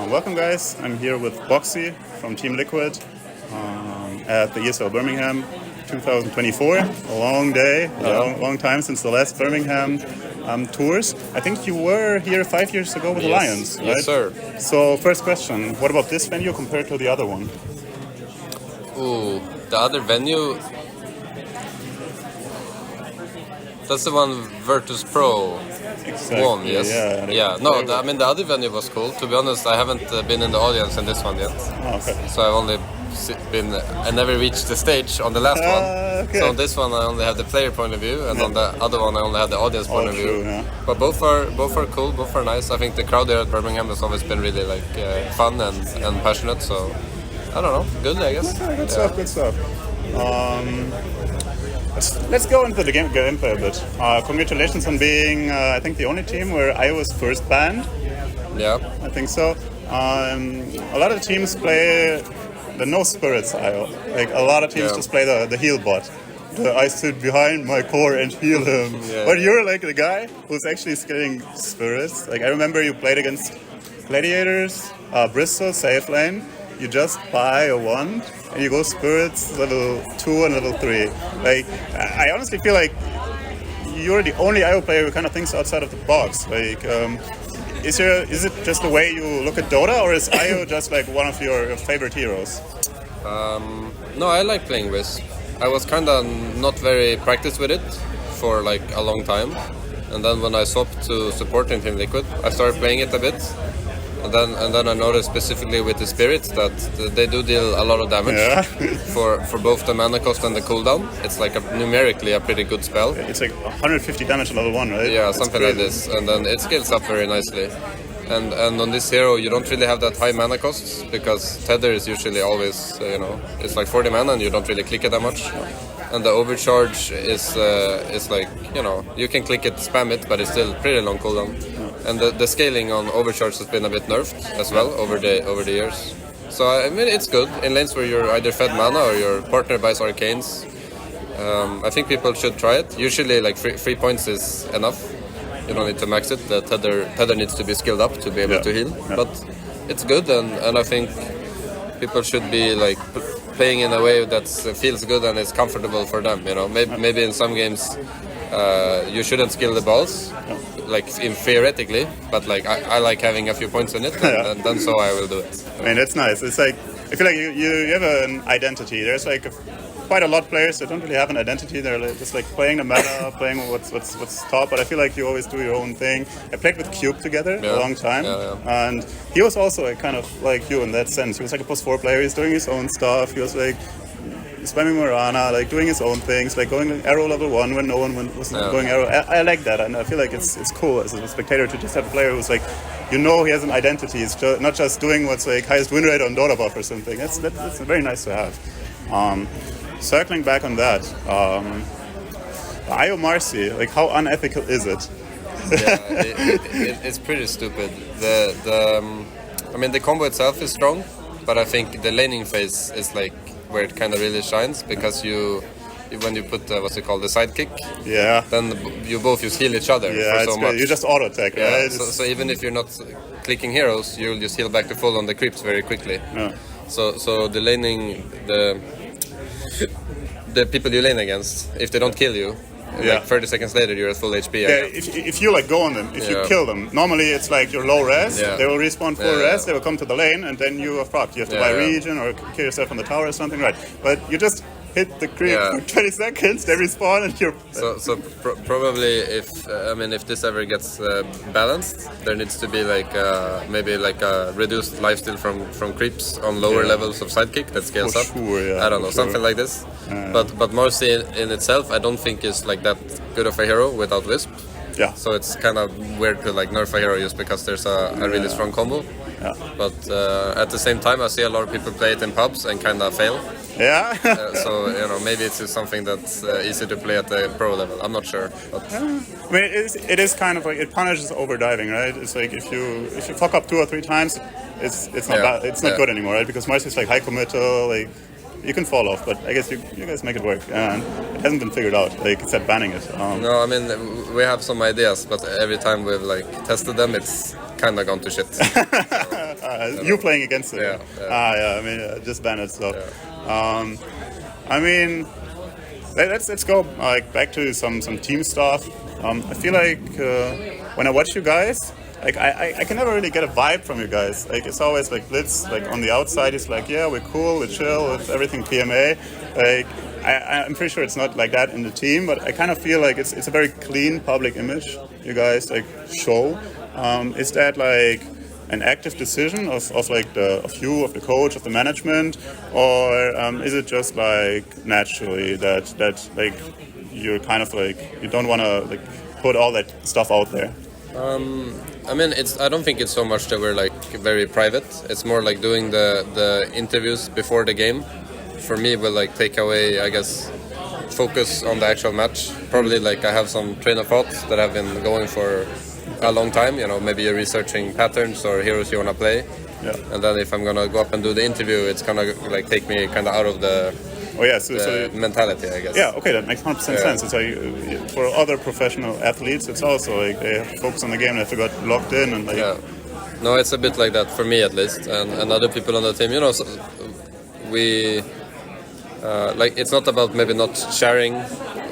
Welcome guys, I'm here with Boxi from Team Liquid at the ESL Birmingham 2024. A long day, long time since the last Birmingham tours. I think you were here 5 years ago with Alliance, right? Yes, sir. So first question, what about this venue compared to the other one? Ooh, the other venue... That's the one Virtus Pro won, yes? I mean, the other venue was cool. To be honest, I haven't been in the audience in this one yet. Oh, okay. So I've only I never reached the stage on the last one. Okay. So on this one I only have the player point of view, and on the other one I only have the audience point of view. Yeah. But both are cool, both are nice. I think the crowd there at Birmingham has always been really fun and passionate. So I don't know, good I guess. Okay, good stuff. Let's go into the gameplay a bit. Congratulations on being, I think, the only team where I was first banned. Yeah. I think so. A lot of teams play the no spirits IO. Like a lot of teams just play the heal bot. I sit behind my core and heal him. Yeah. But you're like the guy who's actually skilling spirits. Like I remember you played against Gladiators, Bristol, safe lane. You just buy a wand and you go spirits level 2 and level 3. Like I honestly feel like you're the only IO player who kind of thinks outside of the box. Like is it just the way you look at Dota, or is IO just like one of your favorite heroes? No, I like playing Wisp. I was kind of not very practiced with it for like a long time, and then when I swapped to support in Team Liquid, I started playing it a bit. And then I noticed specifically with the spirits that they do deal a lot of damage for both the mana cost and the cooldown. It's like numerically a pretty good spell. It's like 150 damage level 1, right? Yeah, something like this. And then it scales up very nicely. And on this hero you don't really have that high mana costs, because Tether is usually always, it's like 40 mana and you don't really click it that much. And the overcharge is like, you can click it, spam it, but it's still pretty long cooldown. And the scaling on overcharge has been a bit nerfed as well over the years. So I mean, it's good in lanes where you're either fed mana or your partner buys arcanes. I think people should try it. Usually like 3 points is enough. You don't need to max it. The tether needs to be skilled up to be able to heal. Yeah. But it's good, and I think people should be like playing in a way that feels good and is comfortable for them. Maybe in some games you shouldn't skill the balls, like theoretically, but like I like having a few points in it, and then so I will do it. I mean, that's nice. It's like I feel like you have an identity. There's like quite a lot of players that don't really have an identity. They're just like playing the meta, playing what's top. But I feel like you always do your own thing. I played with Cube together a long time, and he was also like, kind of like you in that sense. He was like a +4 player. He's doing his own stuff. He was like spamming Morana, like doing his own things, like going arrow level 1 when no one was going arrow. I like that, and I feel like it's cool as a spectator to just have a player who's like, he has an identity. It's not just doing what's like highest win rate on Dota buff or something. That's very nice to have. Circling back on that, IO Marcy, like how unethical is it? It's pretty stupid. I mean, the combo itself is strong, but I think the laning phase is like where it kind of really shines, because when you put the sidekick, then you both just heal each other for so much. You just auto attack, right? So even if you're not clicking heroes, you'll just heal back to full on the creeps very quickly. So the laning, the people you lane against, if they don't kill you, like 30 seconds later you're at full HP. If you like go on them, if you kill them, normally it's like you're low res, they will respawn full res, they will come to the lane, and then you are fucked. You have to buy regen or kill yourself on the tower or something, right? But you just hit the creep for 20 seconds, they respawn, and you're... Probably if this ever gets balanced, there needs to be like maybe like a reduced lifesteal from creeps on lower levels of sidekick that scales up. I don't know, something like this. But Marcy in itself, I don't think is like that good of a hero without Wisp. So it's kind of weird to like nerf a hero just because there's a really strong combo. But at the same time, I see a lot of people play it in pubs and kind of fail. So maybe it's just something that's easy to play at the pro level. I'm not sure. But I mean, it is kind of like, it punishes overdiving, right? It's like if you fuck up 2 or 3 times, it's not bad. It's not good anymore, right? Because Marcy's like high committal, like you can fall off, but I guess you guys make it work, and it hasn't been figured out, like except banning it. No, I mean, we have some ideas, but every time we've like tested them, it's kind of gone to shit. You playing against it? Yeah. Yeah. I mean, just bandit stuff. Yeah. I mean, let's go like back to some team stuff. I feel like when I watch you guys, like I can never really get a vibe from you guys. Like it's always like Blitz, like on the outside, he's like, yeah, we're cool, we're chill, it's everything PMA. Like I'm pretty sure it's not like that in the team, but I kind of feel like it's a very clean public image you guys like show. Is that like an active decision of like of you, of the coach, of the management, or is it just like naturally that like you're kind of like you don't want to like put all that stuff out there? I mean, I don't think it's so much that we're like very private. It's more like doing the interviews before the game. For me, will like take away, I guess, focus on the actual match. Probably like I have some train of thoughts that have been going for a long time. You know, maybe you're researching patterns or heroes you wanna play. Yeah. And then if I'm gonna go up and do the interview, it's gonna like take me kind of out of the mentality, I guess. Yeah, okay, that makes 100% sense. It's like for other professional athletes, it's also like they have to focus on the game. They have to get locked in and like. Yeah. No, it's a bit like that for me at least, and other people on the team. You know, so we like it's not about maybe not sharing,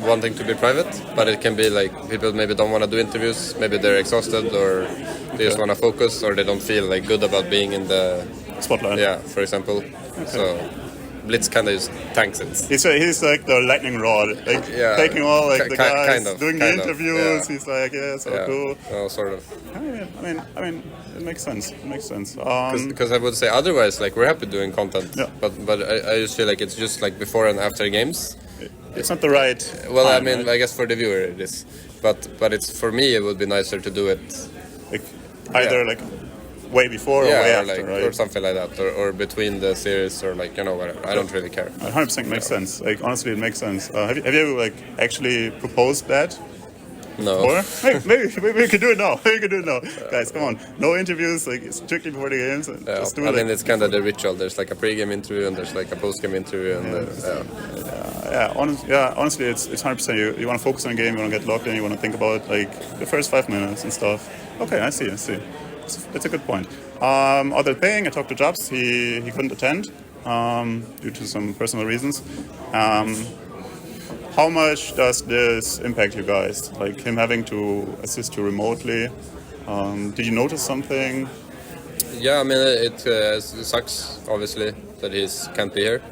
wanting to be private, but it can be like people maybe don't want to do interviews. Maybe they're exhausted or they just want to focus, or they don't feel like good about being in the spotlight. Yeah, for example. Okay. So Blitz kind of just tanks it. He's like the lightning rod, like taking all like the guys, kind of, doing the interviews. He's like, cool. Oh, sort of. I mean, it makes sense. It makes sense. Because I would say otherwise, like we're happy doing content. Yeah. But I just feel like it's just like before and after games. It's not the right. Well, time, I mean, right? I guess for the viewer it is, but it's for me it would be nicer to do it. Like either like way before or way after, like, right? Or something like that, or between the series, or like whatever. I don't really care. 100% makes sense. Like honestly, it makes sense. Have you ever like actually proposed that? No. Or maybe we can do it now. Maybe we can do it now, guys. Come on, no interviews. Like it's strictly before the games. Just do it. I mean, it's kind of the ritual. There's like a pre-game interview and there's like a post-game interview, and honestly, it's 100%. You want to focus on the game. You want to get locked in. You want to think about like the first 5 minutes and stuff. Okay, I see. That's a good point. Other thing, I talked to Jobs. He couldn't attend due to some personal reasons. How much does this impact you guys? Like him having to assist you remotely? Did you notice something? Yeah, I mean, it sucks, obviously, that he can't be here.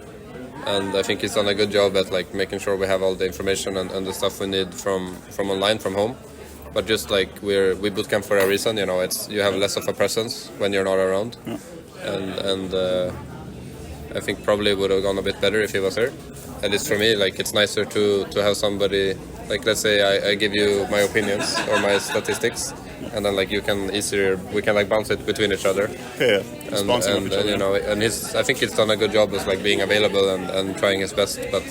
And I think he's done a good job at like making sure we have all the information and the stuff we need from online, from home. But just like we bootcamp for a reason, you know, you have less of a presence when you're not around. Yeah. And I think probably it would have gone a bit better if he was here. At least for me, like it's nicer to have somebody, like let's say I give you my opinions or my statistics, and then like we can like bounce it between each other. Okay, and you know, and I think he's done a good job of like being available and trying his best, but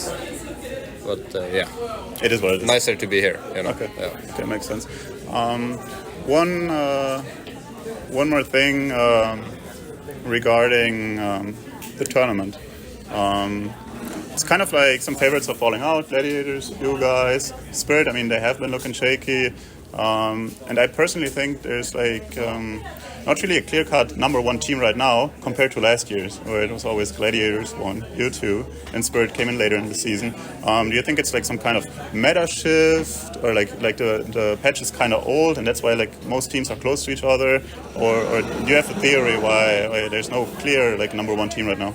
yeah. It is what it is. Nicer to be here, you know. Okay, yeah. Okay, makes sense. One more thing regarding the tournament. It's kind of like some favorites are falling out. Gladiators, you guys, Spirit. I mean, they have been looking shaky, and I personally think there's like not really a clear-cut number one team right now compared to last year's, where it was always Gladiators won, you two, and Spirit came in later in the season. Do you think it's like some kind of meta shift, or like the patch is kind of old, and that's why like most teams are close to each other, or do you have a theory why there's no clear like number one team right now?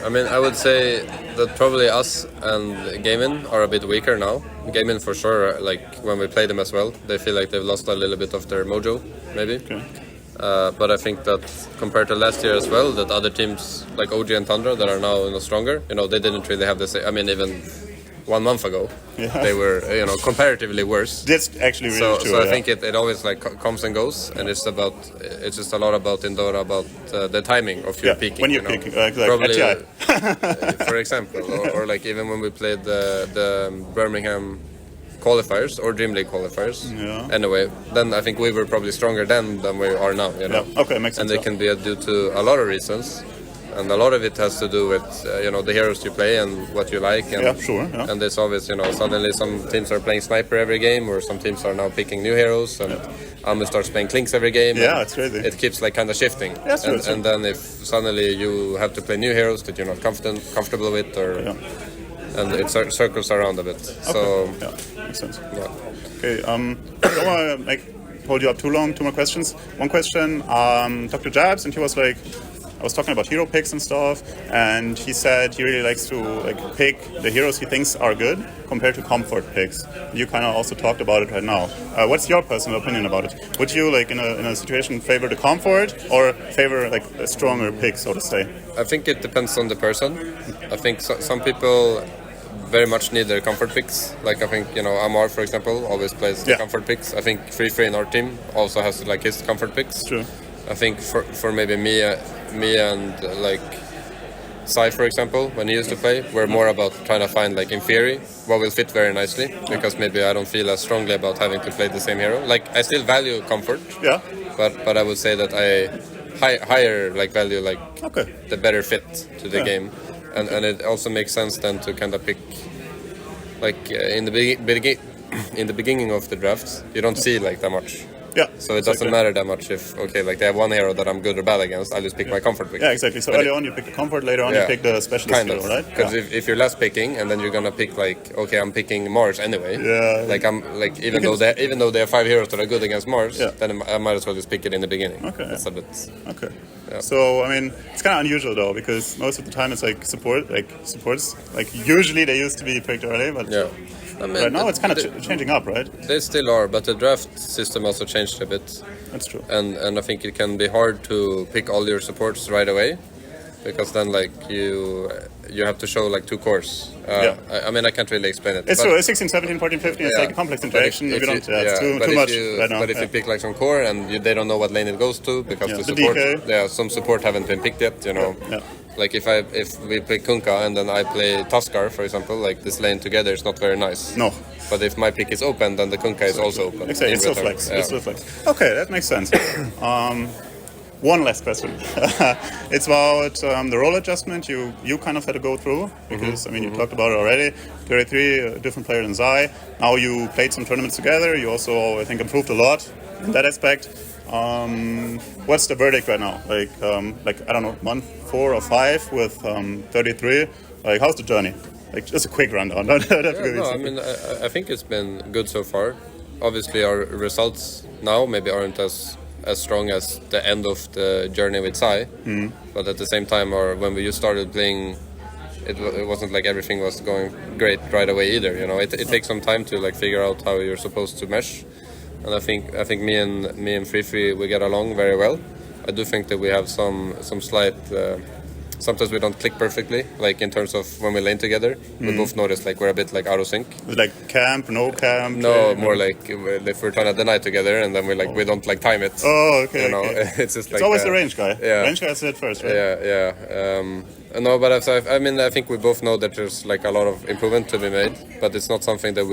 I mean, I would say that probably us and Gaming are a bit weaker now. Gaming for sure, like when we play them as well, they feel like they've lost a little bit of their mojo, maybe. Okay. But I think that compared to last year as well, that other teams like OG and Tundra that are now stronger, you know, they didn't really have the same. I mean, even 1 month ago, they were, you know, comparatively worse. That's actually really true. So I think it always like comes and goes, and it's just a lot about indoor, about the timing of your peaking. When you're peaking, probably, for example, or like even when we played the Birmingham qualifiers or Dream League qualifiers. Yeah. Anyway, then I think we were probably stronger then than we are now. You know. Yeah. Okay, makes sense. And they can be due to a lot of reasons. and a lot of it has to do with the heroes you play and what you like. And, Yeah, sure. Yeah. And there's always suddenly some teams are playing sniper every game, or some teams are now picking new heroes, and Ame starts playing Clinks every game. Yeah, it's crazy. It keeps like kind of shifting. Yeah, true, and then if suddenly you have to play new heroes that you're not comfortable with, or and it circles around a bit. So yeah, makes sense. yeah. Okay. I don't want to hold you up too long. 2 more questions. One question. Talked to Jabs, and he was like, I was talking about hero picks and stuff, and he said he really likes to pick the heroes he thinks are good compared to comfort picks. You kind of also talked about it right now. What's your personal opinion about it? Would you in a situation favor the comfort or favor a stronger pick, so to say? I think it depends on the person. I think some people very much need their comfort picks. Like I think Amar, for example, always plays the comfort picks. I think Free in our team also has his comfort picks. True. I think for maybe me and Sai, for example, when he used to play, we're more about trying to find in theory what will fit very nicely, because maybe I don't feel as strongly about having to play the same hero. I still value comfort. Yeah. But I would say that I higher value the better fit to the game. And it also makes sense then to kind of pick in the beginning of the drafts, you don't see that much. Yeah. So it doesn't matter that much if they have one hero that I'm good or bad against. I'll just pick my comfort pick. Yeah, exactly. So early on you pick the comfort, later on you pick the specialist kind hero, of, right? Because if you're last picking and then you're gonna pick I'm picking Mars anyway. Yeah. I'm even though they have 5 heroes that are good against Mars, then I might as well just pick it in the beginning. Okay. That's a bit. Okay. Yeah. So it's kind of unusual though, because most of the time it's supports. Usually they used to be picked early, but right now it's kind of changing up, right? They still are, but the draft system also changed a bit. That's true. And I think it can be hard to pick all your supports right away, because then you have to show 2 cores. I can't really explain it. It's true. 16, 17, 14, 15. It's a complex interaction. It's too much right now. But if you pick some core and they don't know what lane it goes to, because the support, DK. Some support haven't been picked yet. If we play Kunkka and then I play Tuskar, for example, this lane together is not very nice. No. But if my pick is open, then the Kunkka is also open. Exactly. It's still flex. It's still flex. Okay, that makes sense. One last question. It's about the role adjustment you kind of had to go through, because you talked about it already. 33, a different player than Zai. Now you played some tournaments together. You also, I think, improved a lot in that aspect. What's the verdict right now? I don't know, month 4 or 5 with 33. How's the journey? Just a quick rundown. I think it's been good so far. Obviously, our results now maybe aren't as strong as the end of the journey with Sai, but at the same time, or when we just started playing, it wasn't like everything was going great right away either. It takes some time to figure out how you're supposed to mesh, and I think me and Free we get along very well. I do think that we have some slight. Sometimes we don't click perfectly, in terms of when we lane together. We both notice we're a bit out of sync. Camp, no camp? No, more if we're trying to deny together and then we don't time it. Oh, okay. It's just it's always the range guy. Yeah. Range guy said first, right? Yeah. No, but I think we both know that there's a lot of improvement to be made, but it's not something that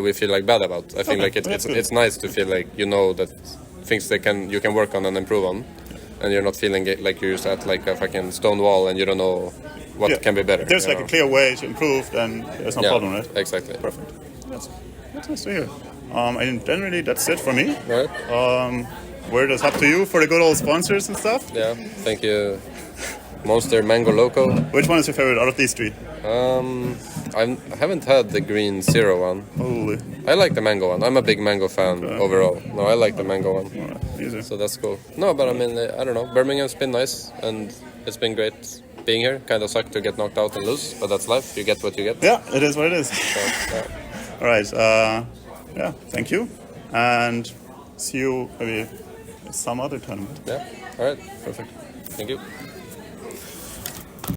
we feel bad about. I think it's nice to feel that things you can work on and improve on. And you're not feeling like you're just at a fucking stone wall and you don't know what can be better. If there's a clear way to improve, then there's no problem, right? Exactly. Perfect. That's nice to hear. And generally, that's it for me. Right. Word is up to you for the good old sponsors and stuff. Yeah, thank you. Monster Mango Loco. Which one is your favorite out of these 3? I haven't had the green zero one. Holy. I like the mango one. I'm a big mango fan overall. No, I like the mango one. Alright, easy. So that's cool. No, but I don't know. Birmingham's been nice and it's been great being here. Kind of sucked to get knocked out and lose, but that's life. You get what you get. Yeah, it is what it is. So, Alright, thank you. And see you maybe some other tournament. Yeah, alright. Perfect. Thank you.